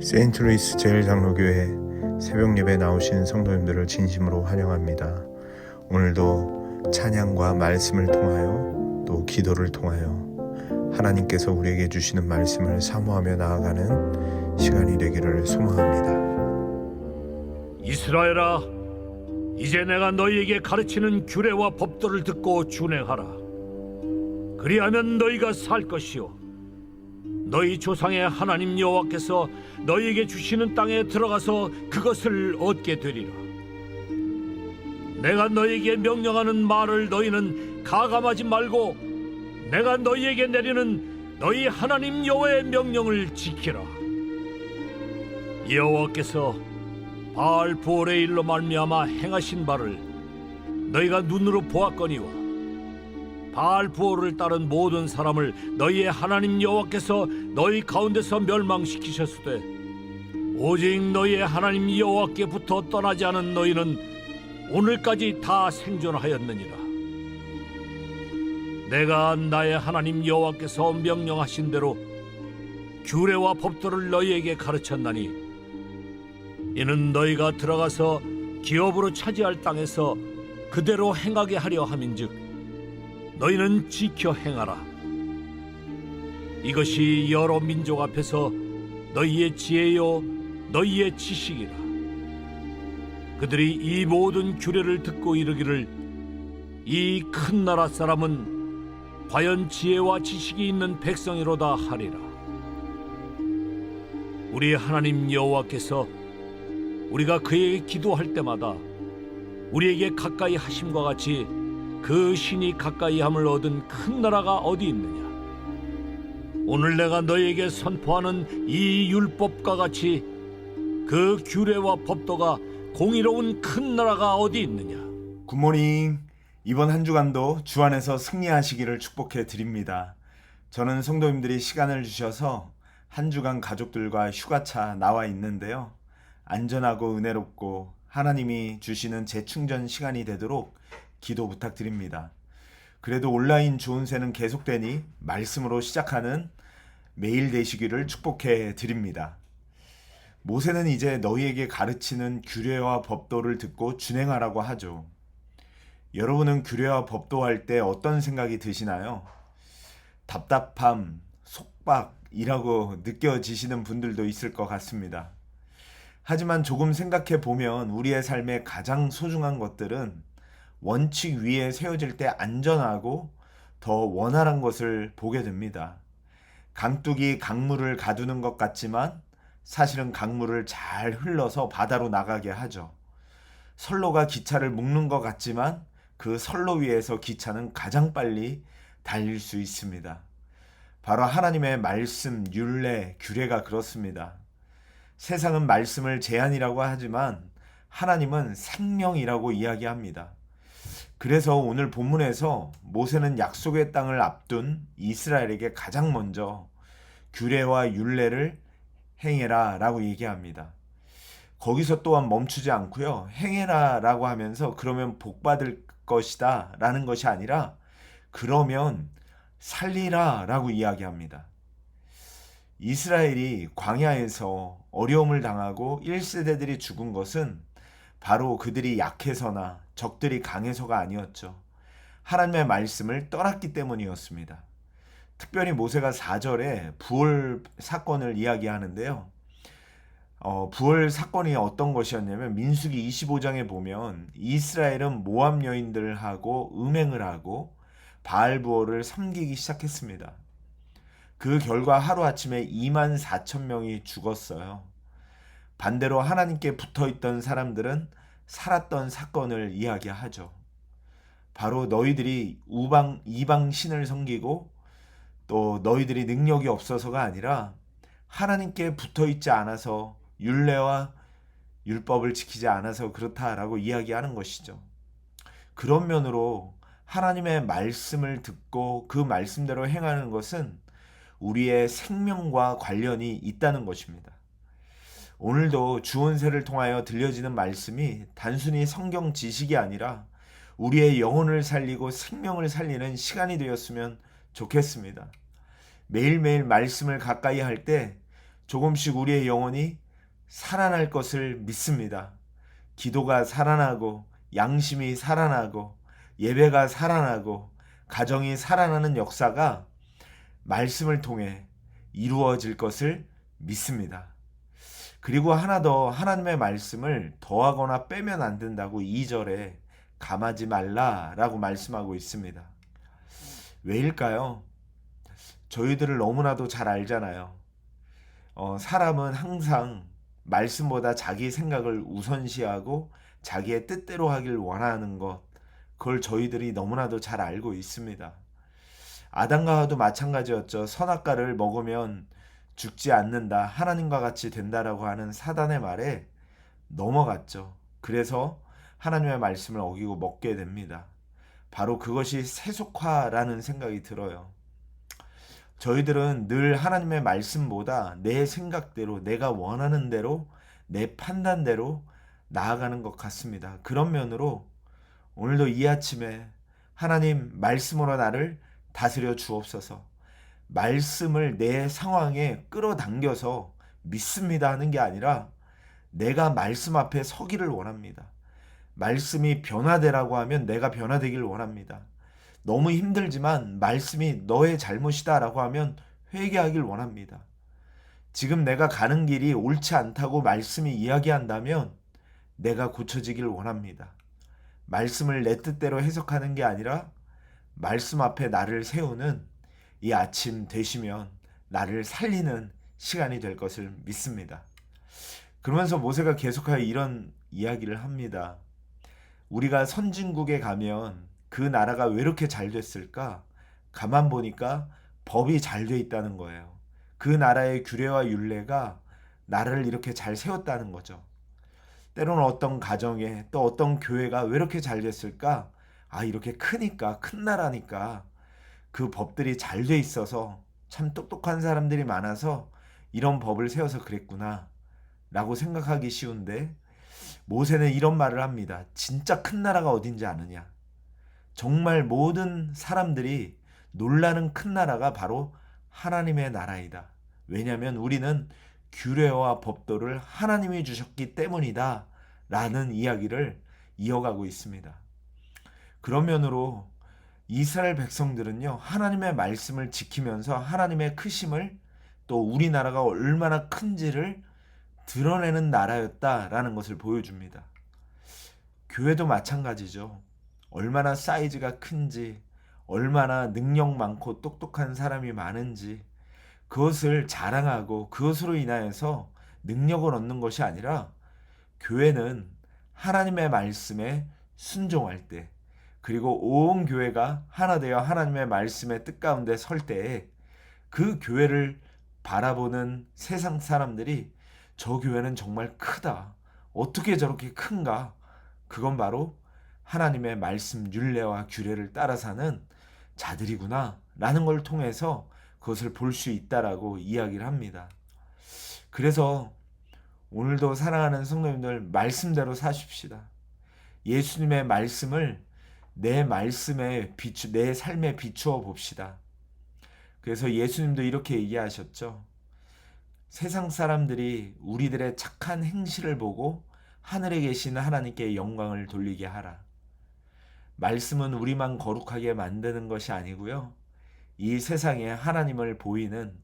세인트루이스 제일장로교회 새벽예배 나오신 성도님들을 진심으로 환영합니다. 오늘도 찬양과 말씀을 통하여 또 기도를 통하여 하나님께서 우리에게 주시는 말씀을 사모하며 나아가는 시간이 되기를 소망합니다. 이스라엘아, 이제 내가 너희에게 가르치는 규례와 법도를 듣고 준행하라. 그리하면 너희가 살 것이요 너희 조상의 하나님 여호와께서 너희에게 주시는 땅에 들어가서 그것을 얻게 되리라. 내가 너희에게 명령하는 말을 너희는 가감하지 말고 내가 너희에게 내리는 너희 하나님 여호와의 명령을 지키라. 여호와께서 바알 부올의 일로 말미암아 행하신 바를 너희가 눈으로 보았거니와 바알 부올을 따른 모든 사람을 너희의 하나님 여호와께서 너희 가운데서 멸망시키셨으되 오직 너희의 하나님 여호와께부터 떠나지 않은 너희는 오늘까지 다 생존하였느니라. 내가 나의 하나님 여호와께서 명령하신 대로 규례와 법도를 너희에게 가르쳤나니 이는 너희가 들어가서 기업으로 차지할 땅에서 그대로 행하게 하려 함인즉 너희는 지켜 행하라. 이것이 여러 민족 앞에서 너희의 지혜요 너희의 지식이라. 그들이 이 모든 규례를 듣고 이르기를 이 큰 나라 사람은 과연 지혜와 지식이 있는 백성이로다 하리라. 우리 하나님 여호와께서 우리가 그에게 기도할 때마다 우리에게 가까이 하심과 같이 그 신이 가까이함을 얻은 큰 나라가 어디 있느냐? 오늘 내가 너희에게 선포하는 이 율법과 같이 그 규례와 법도가 공의로운 큰 나라가 어디 있느냐? 굿모닝. 이번 한 주간도 주 안에서 승리하시기를 축복해 드립니다. 저는 성도님들이 시간을 주셔서 한 주간 가족들과 휴가차 나와 있는데요. 안전하고 은혜롭고 하나님이 주시는 재충전 시간이 되도록 기도 부탁드립니다. 그래도 온라인 좋은 새는 계속되니 말씀으로 시작하는 매일 되시기를 축복해 드립니다. 모세는 이제 너희에게 가르치는 규례와 법도를 듣고 준행하라고 하죠. 여러분은 규례와 법도 할 때 어떤 생각이 드시나요? 답답함, 속박이라고 느껴지시는 분들도 있을 것 같습니다. 하지만 조금 생각해 보면 우리의 삶의 가장 소중한 것들은 원칙 위에 세워질 때 안전하고 더 원활한 것을 보게 됩니다. 강둑이 강물을 가두는 것 같지만 사실은 강물을 잘 흘러서 바다로 나가게 하죠. 선로가 기차를 묶는 것 같지만 그 선로 위에서 기차는 가장 빨리 달릴 수 있습니다. 바로 하나님의 말씀, 율례, 규례가 그렇습니다. 세상은 말씀을 제한이라고 하지만 하나님은 생명이라고 이야기합니다. 그래서 오늘 본문에서 모세는 약속의 땅을 앞둔 이스라엘에게 가장 먼저 규례와 율례를 행해라 라고 얘기합니다. 거기서 또한 멈추지 않고요. 행해라 라고 하면서 그러면 복 받을 것이다 라는 것이 아니라 그러면 살리라 라고 이야기합니다. 이스라엘이 광야에서 어려움을 당하고 1세대들이 죽은 것은 바로 그들이 약해서나 적들이 강해서가 아니었죠. 하나님의 말씀을 떠났기 때문이었습니다. 특별히 모세가 4절에 부올 사건을 이야기하는데요. 부올 사건이 어떤 것이었냐면 민수기 25장에 보면 이스라엘은 모압 여인들하고 음행을 하고 바알 부올을 섬기기 시작했습니다. 그 결과 하루아침에 24,000명이 죽었어요. 반대로 하나님께 붙어있던 사람들은 살았던 사건을 이야기하죠. 바로 너희들이 이방 신을 섬기고 또 너희들이 능력이 없어서가 아니라 하나님께 붙어있지 않아서 율례와 율법을 지키지 않아서 그렇다라고 이야기하는 것이죠. 그런 면으로 하나님의 말씀을 듣고 그 말씀대로 행하는 것은 우리의 생명과 관련이 있다는 것입니다. 오늘도 주온세를 통하여 들려지는 말씀이 단순히 성경 지식이 아니라 우리의 영혼을 살리고 생명을 살리는 시간이 되었으면 좋겠습니다. 매일매일 말씀을 가까이 할 때 조금씩 우리의 영혼이 살아날 것을 믿습니다. 기도가 살아나고 양심이 살아나고 예배가 살아나고 가정이 살아나는 역사가 말씀을 통해 이루어질 것을 믿습니다. 그리고 하나 더, 하나님의 말씀을 더하거나 빼면 안 된다고 2절에 감하지 말라라고 말씀하고 있습니다. 왜일까요? 저희들을 너무나도 잘 알잖아요. 사람은 항상 말씀보다 자기 생각을 우선시하고 자기의 뜻대로 하길 원하는 것, 그걸 저희들이 너무나도 잘 알고 있습니다. 아담과 하와도 마찬가지였죠. 선악과를 먹으면 죽지 않는다, 하나님과 같이 된다라고 하는 사단의 말에 넘어갔죠. 그래서 하나님의 말씀을 어기고 먹게 됩니다. 바로 그것이 세속화라는 생각이 들어요. 저희들은 늘 하나님의 말씀보다 내 생각대로, 내가 원하는 대로, 내 판단대로 나아가는 것 같습니다. 그런 면으로 오늘도 이 아침에 하나님 말씀으로 나를 다스려 주옵소서, 말씀을 내 상황에 끌어당겨서 믿습니다 하는 게 아니라 내가 말씀 앞에 서기를 원합니다. 말씀이 변화되라고 하면 내가 변화되기를 원합니다. 너무 힘들지만 말씀이 너의 잘못이다 라고 하면 회개하길 원합니다. 지금 내가 가는 길이 옳지 않다고 말씀이 이야기한다면 내가 고쳐지길 원합니다. 말씀을 내 뜻대로 해석하는 게 아니라 말씀 앞에 나를 세우는 이 아침 되시면 나를 살리는 시간이 될 것을 믿습니다. 그러면서 모세가 계속하여 이런 이야기를 합니다. 우리가 선진국에 가면 그 나라가 왜 이렇게 잘 됐을까? 가만 보니까 법이 잘 돼 있다는 거예요. 그 나라의 규례와 율례가 나라를 이렇게 잘 세웠다는 거죠. 때로는 어떤 가정에, 또 어떤 교회가 왜 이렇게 잘 됐을까? 이렇게 크니까, 큰 나라니까 그 법들이 잘 돼 있어서 참 똑똑한 사람들이 많아서 이런 법을 세워서 그랬구나 라고 생각하기 쉬운데, 모세는 이런 말을 합니다. 진짜 큰 나라가 어딘지 아느냐? 정말 모든 사람들이 놀라는 큰 나라가 바로 하나님의 나라이다. 왜냐하면 우리는 규례와 법도를 하나님이 주셨기 때문이다 라는 이야기를 이어가고 있습니다. 그런 면으로 이스라엘 백성들은요, 하나님의 말씀을 지키면서 하나님의 크심을, 또 우리나라가 얼마나 큰지를 드러내는 나라였다라는 것을 보여줍니다. 교회도 마찬가지죠. 얼마나 사이즈가 큰지, 얼마나 능력 많고 똑똑한 사람이 많은지, 그것을 자랑하고 그것으로 인하여서 능력을 얻는 것이 아니라, 교회는 하나님의 말씀에 순종할 때, 그리고 온 교회가 하나 되어 하나님의 말씀의 뜻 가운데 설 때에 그 교회를 바라보는 세상 사람들이 저 교회는 정말 크다, 어떻게 저렇게 큰가, 그건 바로 하나님의 말씀 율례와 규례를 따라 사는 자들이구나 라는 걸 통해서 그것을 볼 수 있다라고 이야기를 합니다. 그래서 오늘도 사랑하는 성도님들, 말씀대로 사십시다. 예수님의 말씀을 내 말씀에 내 삶에 비추어 봅시다. 그래서 예수님도 이렇게 얘기하셨죠. 세상 사람들이 우리들의 착한 행실을 보고 하늘에 계시는 하나님께 영광을 돌리게 하라. 말씀은 우리만 거룩하게 만드는 것이 아니고요, 이 세상에 하나님을 보이는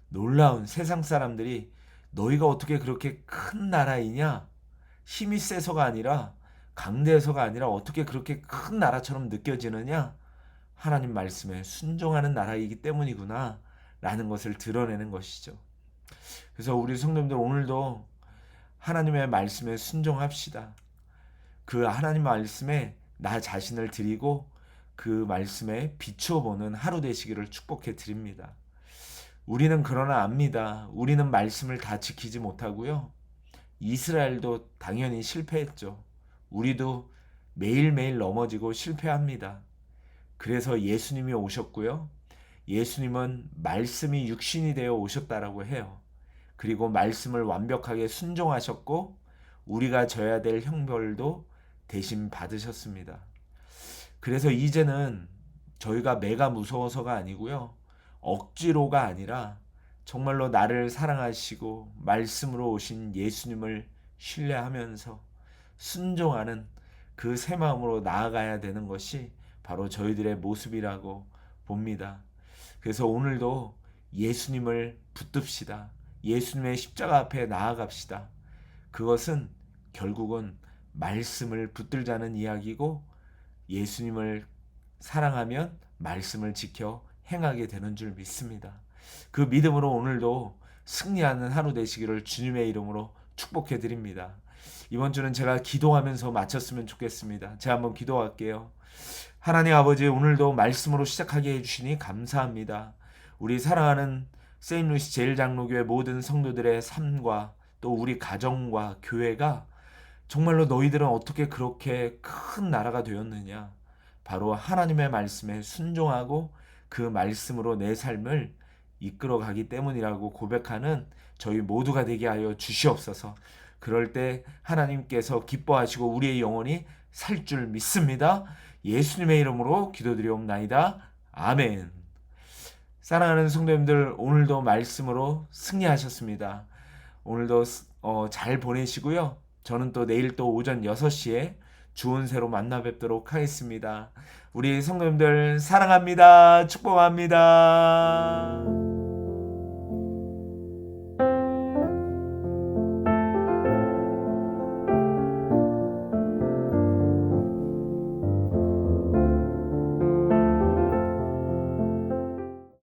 놀라운 세상 사람들이 너희가 어떻게 그렇게 큰 나라이냐, 힘이 세서가 아니라 강대해서가 아니라 어떻게 그렇게 큰 나라처럼 느껴지느냐, 하나님 말씀에 순종하는 나라이기 때문이구나 라는 것을 드러내는 것이죠. 그래서 우리 성도님들, 오늘도 하나님의 말씀에 순종합시다. 그 하나님 말씀에 나 자신을 드리고 그 말씀에 비추어 보는 하루 되시기를 축복해 드립니다. 우리는 그러나 압니다. 우리는 말씀을 다 지키지 못하고요, 이스라엘도 당연히 실패했죠. 우리도 매일매일 넘어지고 실패합니다. 그래서 예수님이 오셨고요, 예수님은 말씀이 육신이 되어 오셨다라고 해요. 그리고 말씀을 완벽하게 순종하셨고 우리가 져야 될 형벌도 대신 받으셨습니다. 그래서 이제는 저희가 매가 무서워서가 아니고요, 억지로가 아니라 정말로 나를 사랑하시고 말씀으로 오신 예수님을 신뢰하면서 순종하는 그 새 마음으로 나아가야 되는 것이 바로 저희들의 모습이라고 봅니다. 그래서 오늘도 예수님을 붙듭시다. 예수님의 십자가 앞에 나아갑시다. 그것은 결국은 말씀을 붙들자는 이야기고, 예수님을 사랑하면 말씀을 지켜 행하게 되는 줄 믿습니다. 그 믿음으로 오늘도 승리하는 하루 되시기를 주님의 이름으로 축복해 드립니다. 이번 주는 제가 기도하면서 마쳤으면 좋겠습니다. 제가 한번 기도할게요. 하나님 아버지, 오늘도 말씀으로 시작하게 해주시니 감사합니다. 우리 사랑하는 세인루이스 제일장로교회 모든 성도들의 삶과 또 우리 가정과 교회가 정말로 너희들은 어떻게 그렇게 큰 나라가 되었느냐, 바로 하나님의 말씀에 순종하고 그 말씀으로 내 삶을 이끌어가기 때문이라고 고백하는 저희 모두가 되게 하여 주시옵소서. 그럴 때 하나님께서 기뻐하시고 우리의 영혼이 살 줄 믿습니다. 예수님의 이름으로 기도드리옵나이다. 아멘. 사랑하는 성도님들, 오늘도 말씀으로 승리하셨습니다. 오늘도 잘 보내시고요. 저는 또 내일 또 오전 6시에 주온 새로 만나 뵙도록 하겠습니다. 우리 성도님들 사랑합니다. 축복합니다.